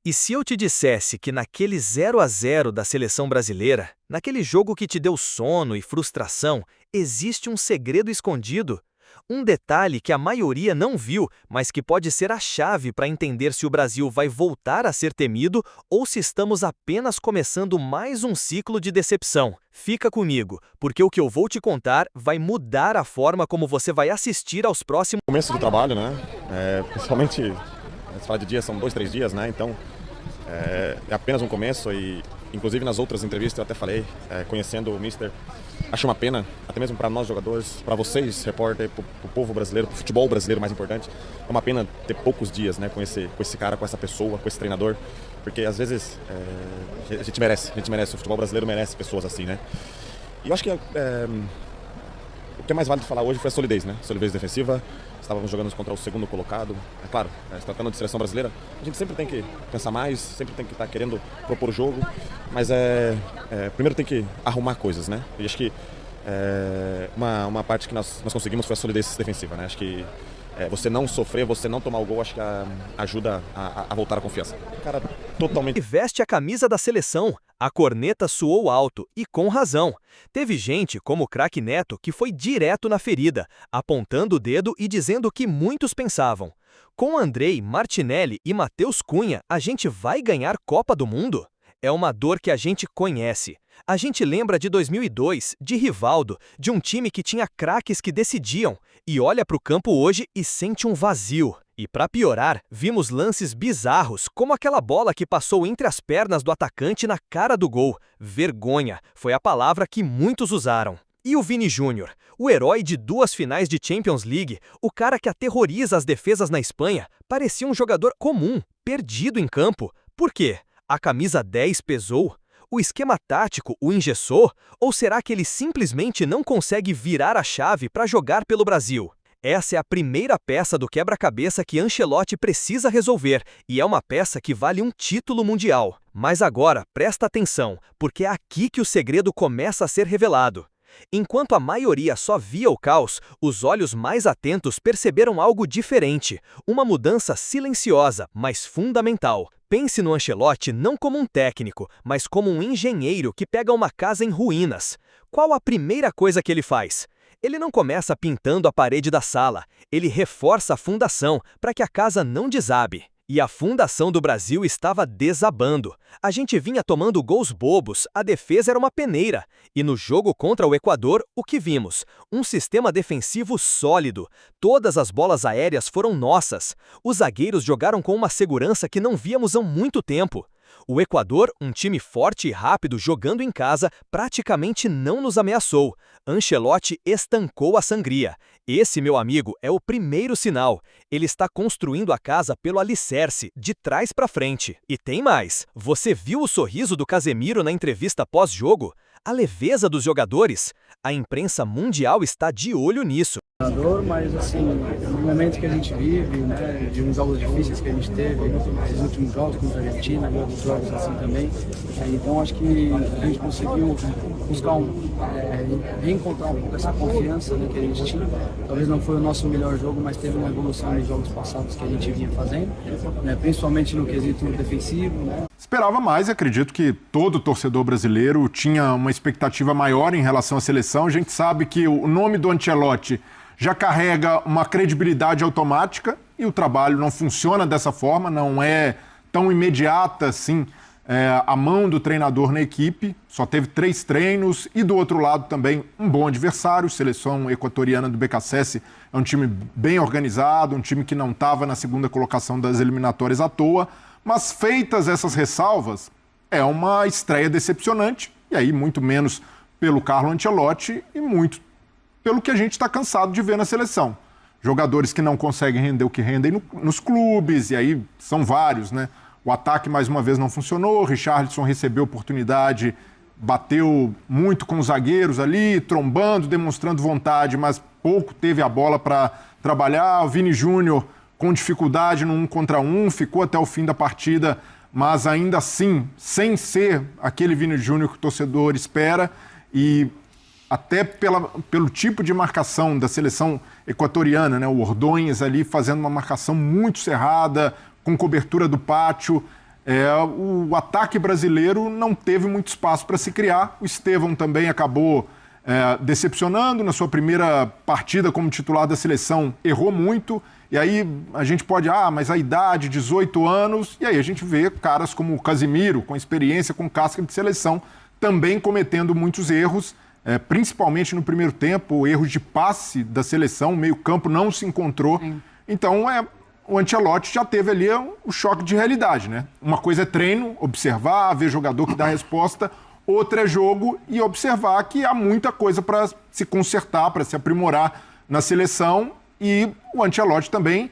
E se eu te dissesse que naquele 0-0 da seleção brasileira, naquele jogo que te deu sono e frustração, existe um segredo escondido? Um detalhe que a maioria não viu, mas que pode ser a chave para entender se o Brasil vai voltar a ser temido ou se estamos apenas começando mais um ciclo de decepção. Fica comigo, porque o que eu vou te contar vai mudar a forma como você vai assistir aos próximos... Começo do trabalho, né? Principalmente, se fala de dias, são 2, 3 dias, né? Então, é apenas um começo e, inclusive, nas outras entrevistas eu até falei, conhecendo o Mister, acho uma pena, até mesmo para nós jogadores, para vocês, repórter, para o povo brasileiro, para o futebol brasileiro, mais importante, é uma pena ter poucos dias, né, com esse cara, com essa pessoa, com esse treinador, porque às vezes a gente merece, o futebol brasileiro merece pessoas assim, né? E eu acho que o que é mais válido falar hoje foi a solidez, né? Solidez defensiva. Estávamos jogando contra o segundo colocado. É claro, se tratando de seleção brasileira, a gente sempre tem que pensar mais, sempre tem que estar querendo propor o jogo, mas primeiro tem que arrumar coisas, né? E acho que uma parte que nós conseguimos foi a solidez defensiva, né? Acho que você não sofrer, você não tomar o gol, acho que ajuda a voltar a confiança. Cara, totalmente... E veste a camisa da seleção. A corneta soou alto, e com razão. Teve gente, como o craque Neto, que foi direto na ferida, apontando o dedo e dizendo o que muitos pensavam. Com Andrei, Martinelli e Matheus Cunha, a gente vai ganhar Copa do Mundo? É uma dor que a gente conhece. A gente lembra de 2002, de Rivaldo, de um time que tinha craques que decidiam, e olha para o campo hoje e sente um vazio. E para piorar, vimos lances bizarros, como aquela bola que passou entre as pernas do atacante na cara do gol. Vergonha, foi a palavra que muitos usaram. E o Vini Júnior, o herói de 2 finais de Champions League, o cara que aterroriza as defesas na Espanha, parecia um jogador comum, perdido em campo. Por quê? A camisa 10 pesou? O esquema tático o engessou? Ou será que ele simplesmente não consegue virar a chave para jogar pelo Brasil? Essa é a primeira peça do quebra-cabeça que Ancelotti precisa resolver, e é uma peça que vale um título mundial. Mas agora, presta atenção, porque é aqui que o segredo começa a ser revelado. Enquanto a maioria só via o caos, os olhos mais atentos perceberam algo diferente, uma mudança silenciosa, mas fundamental. Pense no Ancelotti não como um técnico, mas como um engenheiro que pega uma casa em ruínas. Qual a primeira coisa que ele faz? Ele não começa pintando a parede da sala, ele reforça a fundação para que a casa não desabe. E a fundação do Brasil estava desabando. A gente vinha tomando gols bobos, a defesa era uma peneira. E no jogo contra o Equador, o que vimos? Um sistema defensivo sólido. Todas as bolas aéreas foram nossas. Os zagueiros jogaram com uma segurança que não víamos há muito tempo. O Equador, um time forte e rápido jogando em casa, praticamente não nos ameaçou. Ancelotti estancou a sangria. Esse, meu amigo, é o primeiro sinal. Ele está construindo a casa pelo alicerce, de trás para frente. E tem mais. Você viu o sorriso do Casemiro na entrevista pós-jogo? A leveza dos jogadores? A imprensa mundial está de olho nisso. Mas assim, no momento que a gente vive, né, de uns jogos difíceis que a gente teve, nos últimos jogos contra a Argentina e outros jogos assim também, então acho que a gente conseguiu buscar reencontrar um pouco essa confiança, né, que a gente tinha. Talvez não foi o nosso melhor jogo, mas teve uma evolução nos jogos passados que a gente vinha fazendo, né, principalmente no quesito defensivo, né. Esperava mais e acredito que todo torcedor brasileiro tinha uma expectativa maior em relação à seleção. A gente sabe que o nome do Ancelotti já carrega uma credibilidade automática e o trabalho não funciona dessa forma, não é tão imediata assim a mão do treinador na equipe. Só teve 3 treinos e do outro lado também um bom adversário. A seleção equatoriana do BKSS é um time bem organizado, um time que não estava na segunda colocação das eliminatórias à toa, mas feitas essas ressalvas, é uma estreia decepcionante, e aí muito menos pelo Carlo Ancelotti e muito pelo que a gente está cansado de ver na seleção. Jogadores que não conseguem render o que rendem nos clubes, e aí são vários, né? O ataque, mais uma vez, não funcionou, o Richarlison recebeu oportunidade, bateu muito com os zagueiros ali, trombando, demonstrando vontade, mas pouco teve a bola para trabalhar. O Vini Júnior, com dificuldade no 1 contra 1, ficou até o fim da partida, mas ainda assim, sem ser aquele Vini Júnior que o torcedor espera, e até pelo tipo de marcação da seleção equatoriana, né? O Ordonhas ali fazendo uma marcação muito cerrada, com cobertura do pátio. o ataque brasileiro não teve muito espaço para se criar. O Estevão também acabou decepcionando na sua primeira partida como titular da seleção, errou muito. E aí a gente pode, mas a idade, 18 anos, e aí a gente vê caras como o Casimiro, com experiência, com casca de seleção, também cometendo muitos erros, principalmente no primeiro tempo, erros de passe da seleção, o meio-campo não se encontrou. Então, o Ancelotti já teve ali o choque de realidade, né? Uma coisa é treino, observar, ver jogador que dá resposta, outra é jogo e observar que há muita coisa para se consertar, para se aprimorar na seleção. E o Ancelotti também,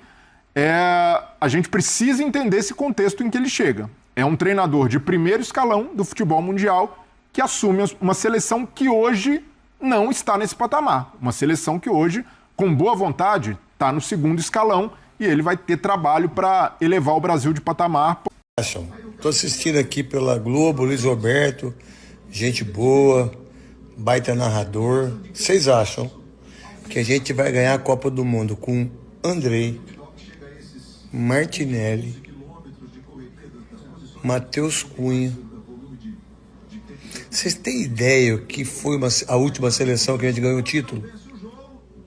a gente precisa entender esse contexto em que ele chega. É um treinador de primeiro escalão do futebol mundial que assume uma seleção que hoje não está nesse patamar. Uma seleção que hoje, com boa vontade, está no segundo escalão e ele vai ter trabalho para elevar o Brasil de patamar. Estou assistindo aqui pela Globo, Luiz Roberto, gente boa, baita narrador. Vocês acham que a gente vai ganhar a Copa do Mundo com Andrei, Martinelli, Matheus Cunha? Vocês têm ideia que foi a última seleção que a gente ganhou o título?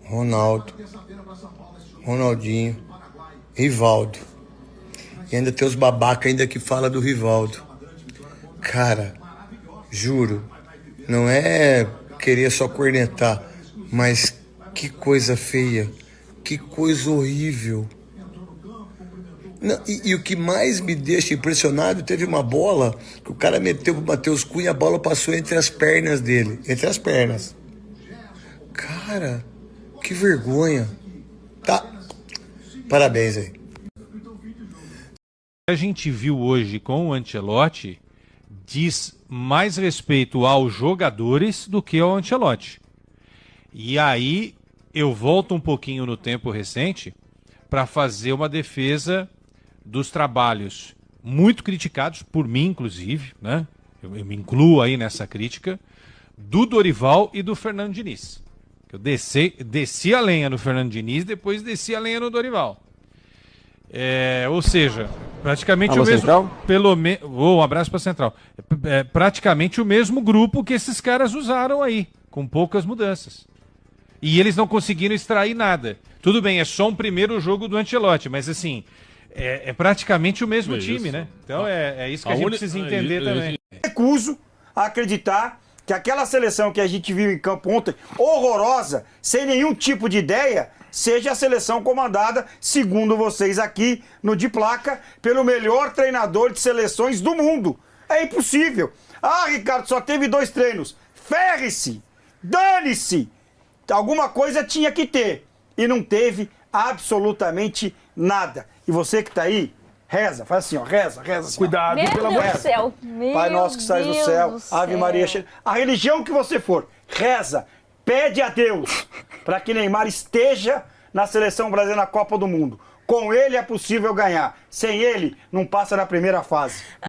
Ronaldo, Ronaldinho, Rivaldo. E ainda tem os babacas ainda que fala do Rivaldo. Cara, juro, não é querer só cornetar, mas que coisa feia, que coisa horrível. Não, e o que mais me deixa impressionado, teve uma bola que o cara meteu pro Matheus Cunha, a bola passou entre as pernas dele. Entre as pernas. Cara, que vergonha. Tá. Parabéns aí. A gente viu hoje com o Ancelotti diz mais respeito aos jogadores do que ao Ancelotti. E aí eu volto um pouquinho no tempo recente para fazer uma defesa dos trabalhos muito criticados, por mim inclusive, né? Eu me incluo aí nessa crítica, do Dorival e do Fernando Diniz. Eu desci a lenha no Fernando Diniz, depois desci a lenha no Dorival. Ou seja, praticamente o mesmo... Um abraço para a Central. Praticamente o mesmo grupo que esses caras usaram aí, com poucas mudanças. E eles não conseguiram extrair nada. Tudo bem, é só um primeiro jogo do Ancelotti, mas assim... É praticamente o mesmo time, né? Então é isso que a gente precisa entender também. Recuso a acreditar que aquela seleção que a gente viu em campo ontem, horrorosa, sem nenhum tipo de ideia, seja a seleção comandada, segundo vocês aqui no De Placa, pelo melhor treinador de seleções do mundo. É impossível. Ricardo, só teve 2 treinos. Ferre-se! Dane-se! Alguma coisa tinha que ter. E não teve absolutamente nada. E você que tá aí, reza, faz assim, ó, reza assim. Cuidado, pelo amor de Deus. Pai nosso que estás no céu, Ave Maria, a religião que você for, reza, pede a Deus para que Neymar esteja na seleção brasileira na Copa do Mundo. Com ele é possível ganhar. Sem ele, não passa na primeira fase.